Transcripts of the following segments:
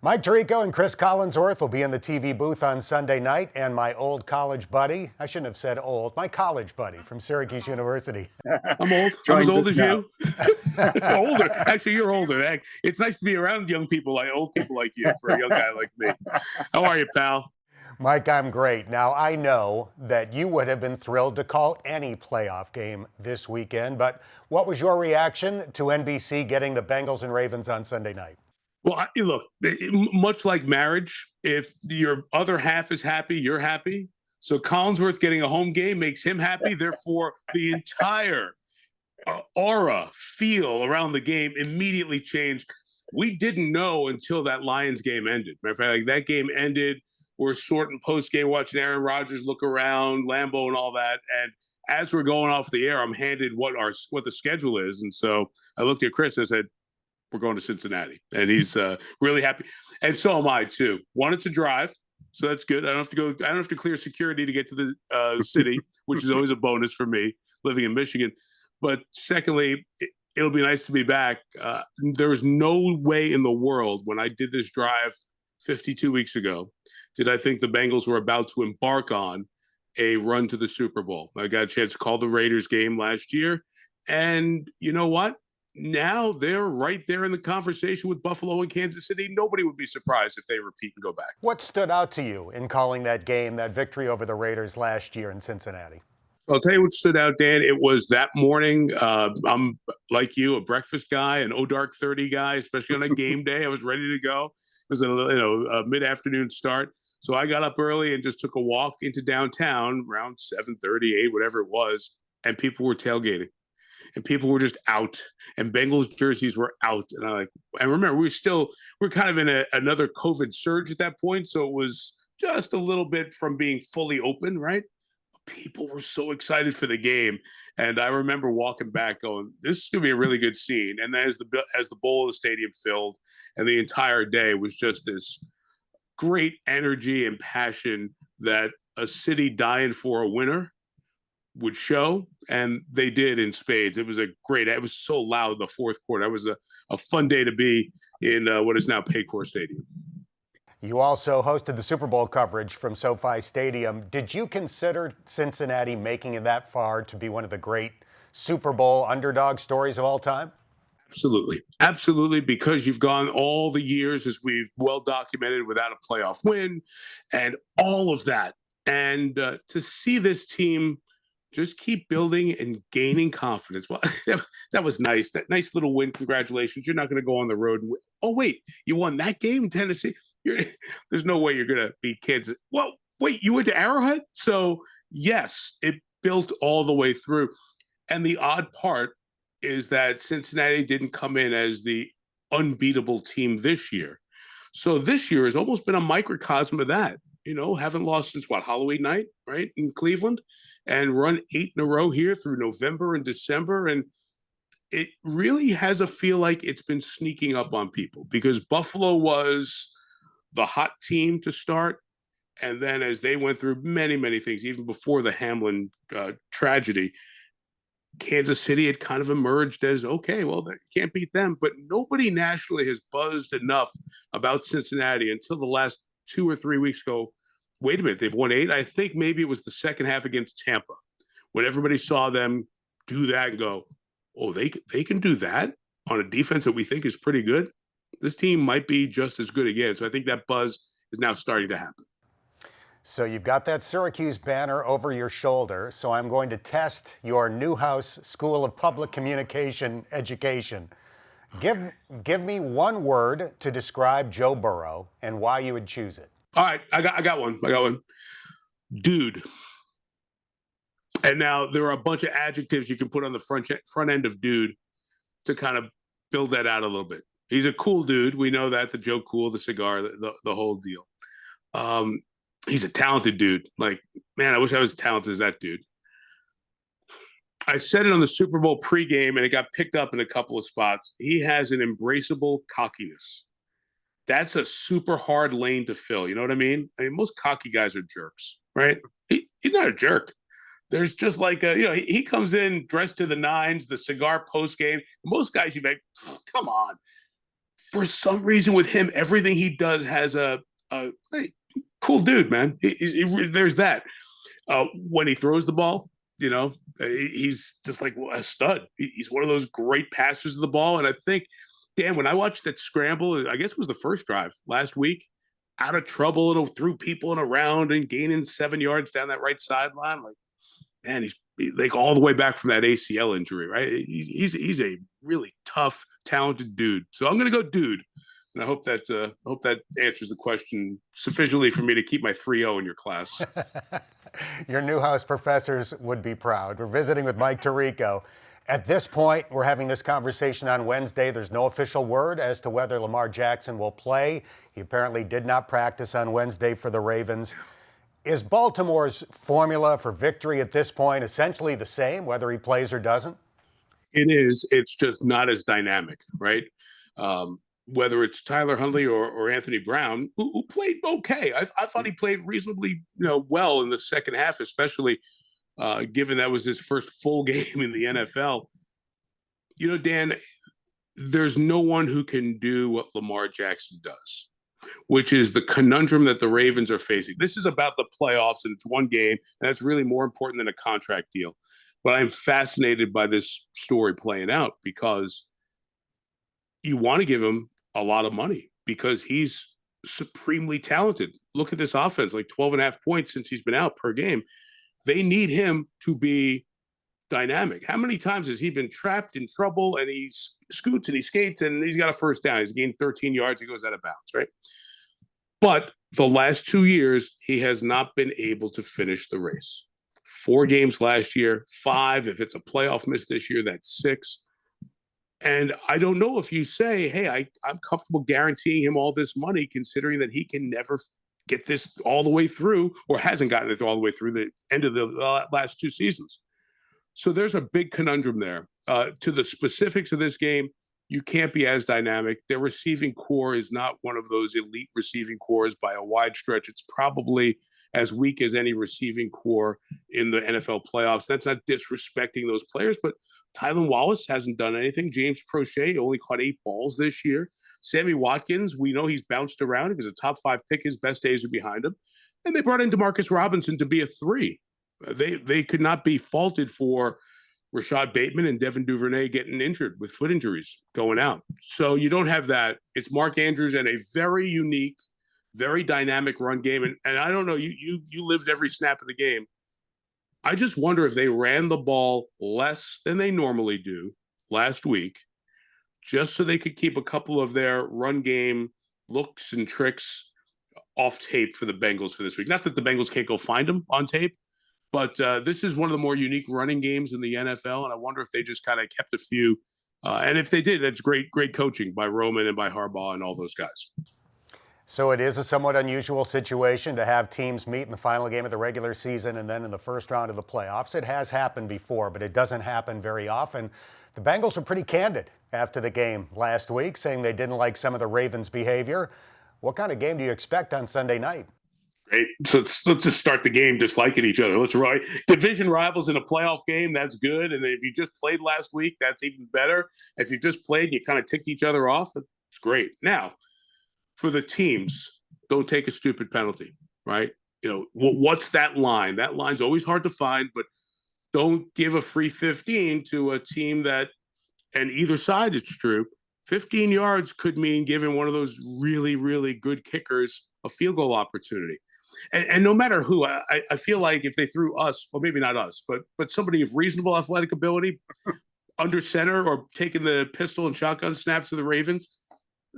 Mike Tirico and Chris Collinsworth will be in the TV booth on Sunday night, and my old college buddy, I shouldn't have said old, my college buddy from Syracuse University. I'm old. I'm as old as you. Older. Actually, you're older. It's nice to be around young people, like old people like you, for a young guy like me. How are you, pal? Mike, I'm great. Now, I know that you would have been thrilled to call any playoff game this weekend, but what was your reaction to NBC getting the Bengals and Ravens on Sunday night? Well, look, much like marriage, if your other half is happy, you're happy. So Collinsworth getting a home game makes him happy. Therefore, the entire aura, feel around the game immediately changed. We didn't know until that Lions game ended. Matter of fact, like that game ended. We're sorting post-game, watching Aaron Rodgers look around, Lambeau and all that. And as we're going off the air, I'm handed what the schedule is. And so I looked at Chris and I said, we're going to Cincinnati. And he's really happy. And so am I, too. Wanted to drive, so that's good. I don't have to clear security to get to the city, which is always a bonus for me living in Michigan. But secondly, it'll be nice to be back. There was no way in the world when I did this drive 52 weeks ago did I think the Bengals were about to embark on a run to the Super Bowl. I got a chance to call the Raiders game last year. And you know what? Now they're right there in the conversation with Buffalo and Kansas City. Nobody would be surprised if they repeat and go back. What stood out to you in calling that game, that victory over the Raiders last year in Cincinnati? I'll tell you what stood out, Dan. It was that morning. I'm like you, a breakfast guy, an dark 30 guy, especially on a game day. I was ready to go. It was a mid-afternoon start. So I got up early and just took a walk into downtown around 7:30, 8, whatever it was, and people were tailgating. And people were just out, and Bengals jerseys were out. And remember, we're kind of in another COVID surge at that point. So it was just a little bit from being fully open, right? People were so excited for the game. And I remember walking back going, this is going to be a really good scene. And then as the bowl of the stadium filled, and the entire day was just this great energy and passion that a city dying for a winner would show, and they did in spades. It was it was so loud the fourth quarter. It was a fun day to be in what is now Paycor Stadium. You also hosted the Super Bowl coverage from SoFi Stadium. Did you consider Cincinnati making it that far to be one of the great Super Bowl underdog stories of all time? Absolutely, because you've gone all the years, as we've well documented, without a playoff win and all of that. And to see this team just keep building and gaining confidence. Well, that was nice. That nice little win. Congratulations. You're not going to go on the road. Oh, wait, you won that game in Tennessee? There's no way you're going to beat Kansas. Well, wait, you went to Arrowhead? So, yes, it built all the way through. And the odd part is that Cincinnati didn't come in as the unbeatable team this year. So this year has almost been a microcosm of that. Haven't lost since Halloween night, right, in Cleveland, and run 8 in a row here through November and December. And it really has a feel like it's been sneaking up on people because Buffalo was the hot team to start. And then as they went through many, many things, even before the Hamlin tragedy, Kansas City had kind of emerged as, okay, well, you can't beat them. But nobody nationally has buzzed enough about Cincinnati until the last 2 or 3 weeks ago. Wait a minute, they've won 8. I think maybe it was the second half against Tampa when everybody saw them do that and go, oh, they can do that on a defense that we think is pretty good. This team might be just as good again. So I think that buzz is now starting to happen. So you've got that Syracuse banner over your shoulder. So I'm going to test your Newhouse School of Public Communication education. Give me one word to describe Joe Burrow and why you would choose it. All right, I got one. Dude. And now there are a bunch of adjectives you can put on the front end of dude to kind of build that out a little bit. He's a cool dude. We know that, the Joe Cool, the cigar, the whole deal. He's a talented dude. Like, man, I wish I was as talented as that dude. I said it on the Super Bowl pregame, and it got picked up in a couple of spots. He has an embraceable cockiness. That's a super hard lane to fill. You know what I mean? Most cocky guys are jerks, right? He's not a jerk. There's just like he comes in dressed to the nines, the cigar post game. Most guys, you make, come on, for some reason with him, everything he does has a hey, cool dude, man. There's that. When he throws the ball, he's just like a stud. He's one of those great passers of the ball. And I think, Dan, when I watched that scramble, I guess it was the first drive last week, out of trouble and threw people in around and gaining 7 yards down that right sideline. Like, man, he's like all the way back from that ACL injury, right? He's a really tough, talented dude. So I'm going to go dude. And I hope that answers the question sufficiently for me to keep my 3-0 in your class. Your Newhouse professors would be proud. We're visiting with Mike Tirico. At this point, we're having this conversation on Wednesday. There's no official word as to whether Lamar Jackson will play. He apparently did not practice on Wednesday for the Ravens. Is Baltimore's formula for victory at this point essentially the same, whether he plays or doesn't? It is. It's just not as dynamic, right? Whether it's Tyler Huntley or Anthony Brown, who played okay. I thought he played reasonably well in the second half, especially given that was his first full game in the NFL. Dan, there's no one who can do what Lamar Jackson does, which is the conundrum that the Ravens are facing. This is about the playoffs, and it's one game, and that's really more important than a contract deal. But I'm fascinated by this story playing out because you want to give him a lot of money because he's supremely talented. Look at this offense, like 12.5 points since he's been out per game. They need him to be dynamic. How many times has he been trapped in trouble and he scoots and he skates and he's got a first down? He's gained 13 yards. He goes out of bounds, right? But the last 2 years, he has not been able to finish the race. 4 games last year, 5. If it's a playoff miss this year, that's 6. And I don't know if you say, hey, I'm comfortable guaranteeing him all this money, considering that he can never get this all the way through or hasn't gotten it all the way through the end of the last 2 seasons. So there's a big conundrum there. To the specifics of this game, you can't be as dynamic. Their receiving core is not one of those elite receiving cores by a wide stretch. It's probably as weak as any receiving core in the NFL playoffs. That's not disrespecting those players, but Tylan Wallace hasn't done anything. James Prochet only caught 8 balls this year. Sammy Watkins, we know he's bounced around. He was a top 5 pick. His best days are behind him. And they brought in Demarcus Robinson to be a 3. They could not be faulted for Rashad Bateman and Devin Duvernay getting injured with foot injuries going out. So you don't have that. It's Mark Andrews and a very unique, very dynamic run game. And I don't know, you lived every snap of the game. I just wonder if they ran the ball less than they normally do last week, just so they could keep a couple of their run game looks and tricks off tape for the Bengals for this week. Not that the Bengals can't go find them on tape, but this is one of the more unique running games in the NFL, and I wonder if they just kind of kept a few. And if they did, that's great coaching by Roman and by Harbaugh and all those guys. So it is a somewhat unusual situation to have teams meet in the final game of the regular season and then in the first round of the playoffs. It has happened before, but it doesn't happen very often. The Bengals were pretty candid after the game last week, saying they didn't like some of the Ravens' behavior. What kind of game do you expect on Sunday night? Great. So let's just start the game disliking each other. Let's right. Division rivals in a playoff game, that's good. And then if you just played last week, that's even better. If you just played and you kind of ticked each other off, it's great. Now, for the teams, don't take a stupid penalty, right? What's that line? That line's always hard to find, but don't give a free 15 to a team that, and either side it's true, 15 yards could mean giving one of those really, really good kickers a field goal opportunity. And no matter who, I feel like if they threw us, or maybe not us, but somebody of reasonable athletic ability under center or taking the pistol and shotgun snaps of the Ravens,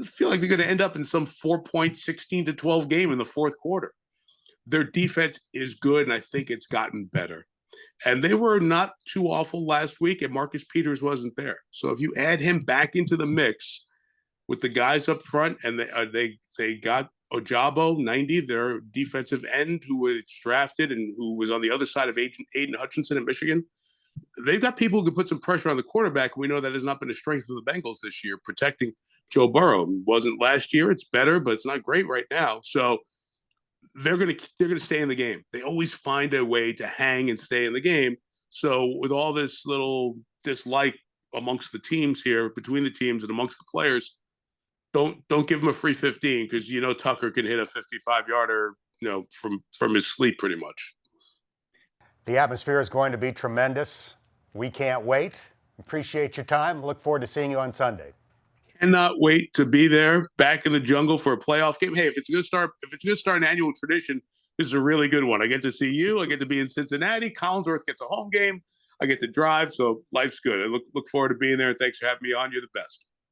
I feel like they're going to end up in some 4-point 16-12 game in the fourth quarter. Their defense is good, and I think it's gotten better. And they were not too awful last week, and Marcus Peters wasn't there. So if you add him back into the mix with the guys up front, and they got Ojabo, 90, their defensive end, who was drafted and who was on the other side of Aiden Hutchinson in Michigan. They've got people who can put some pressure on the quarterback. We know that has not been a strength of the Bengals this year, protecting Joe Burrow. It wasn't last year. It's better, but it's not great right now. So they're gonna stay in the game. They always find a way to hang and stay in the game. So with all this little dislike amongst the teams here, between the teams and amongst the players, don't give him a free 15 because Tucker can hit a 55-yarder, from his sleep pretty much. The atmosphere is going to be tremendous. We can't wait. Appreciate your time. Look forward to seeing you on Sunday. Cannot wait to be there, back in the jungle for a playoff game. Hey, if it's going to start an annual tradition, this is a really good one. I get to see you. I get to be in Cincinnati. Collinsworth gets a home game. I get to drive, so life's good. I look forward to being there. Thanks for having me on. You're the best.